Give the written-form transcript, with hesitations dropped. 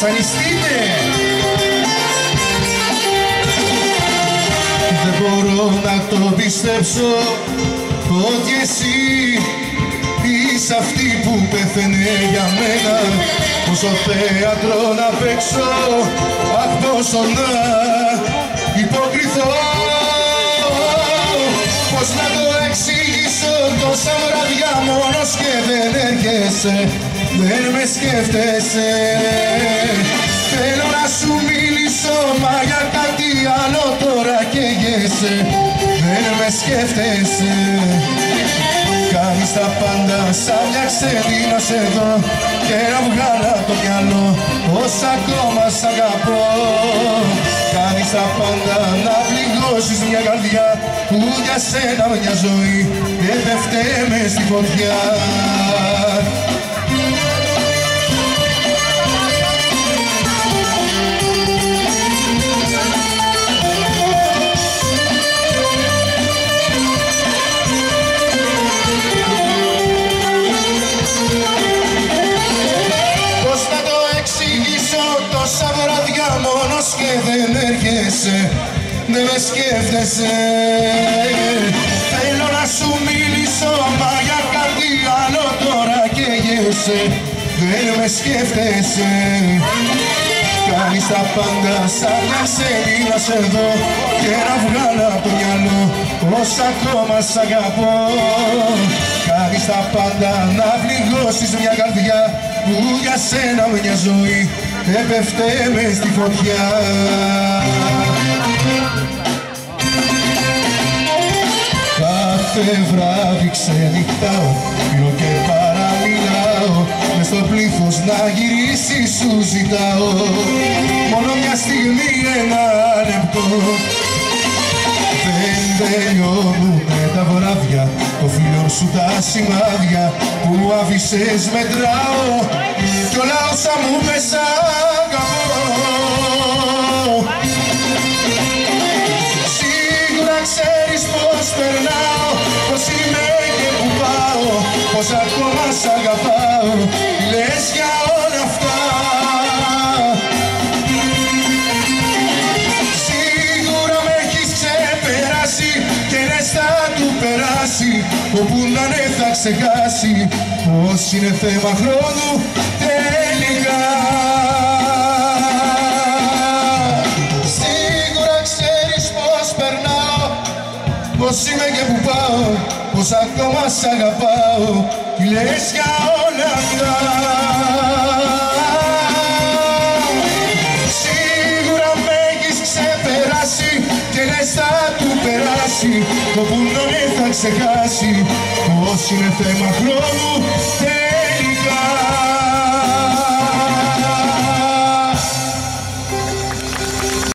βασανιστείτε. Δεν μπορώ να το πιστέψω ότι εσύ είσαι αυτή που πέθαινε για μένα. Πόσο θέατρο να παίξω, αχ πόσο να υποκριθώ. Πώς να το εξηγήσω, τόσα βράδια μόνος και δεν έρχεσαι, δεν με σκέφτεσαι. Θέλω να σου μιλήσω, μα για κάτι άλλο τώρα καίγεσαι, δεν με σκέφτεσαι. Κάνεις τα πάντα σαν μια ξένη να σε δω και να βγάλω από το μυαλό πως ακόμα σ' αγαπώ. Κάνεις τα πάντα να πληγώσεις μια καρδιά που για σένα μια ζωή έπεφτε μες στη φωτιά. Τόσα βράδια μόνος και δεν έρχεσαι, δεν με σκέφτεσαι. Θέλω να σου μιλήσω, μα για κάτι άλλο τώρα καίγεσαι, δεν με σκέφτεσαι. Κάνεις τα πάντα σαν μια ξένη να σε δω και να βγάλω από το μυαλό πως ακόμα σ' αγαπώ. Κάνεις τα πάντα να πληγώσεις μια καρδιά που για σένα μια ζωή έπεφτε μες στη φωτιά. Κάθε βράδυ ξενυχτάω, πίνω και παραμιλάω, μες στο πλήθος να γυρίσεις σου ζητάω. Μόνο μια στιγμή, ένα λεπτό. Δεν τελειώνουνε τα βράδια, το φίλο σου τα σημάδια που άφησες μετράω κι όλα όσα μου πες αγαπώ. Σίγουρα ξέρεις πως περνάω, πως είμαι και που πάω, πως ακόμα σ' αγαπάω, λες για όλα αυτά. Σίγουρα με έχεις ξεπεράσει και νες θα του περάσει, όπου να ναι θα ξεχάσει πως είναι θέμα χρόνου τελικά. Σίγουρα ξέρεις πως περνάω, πως είμαι και που πάω, πως ακόμα σ' αγαπάω, τι λες για όλα αυτά. Σίγουρα με έχεις ξεπεράσει και λες θα του περάσει, όπου να ναι θα ξεχάσει πως είναι θέμα χρόνου τελικά.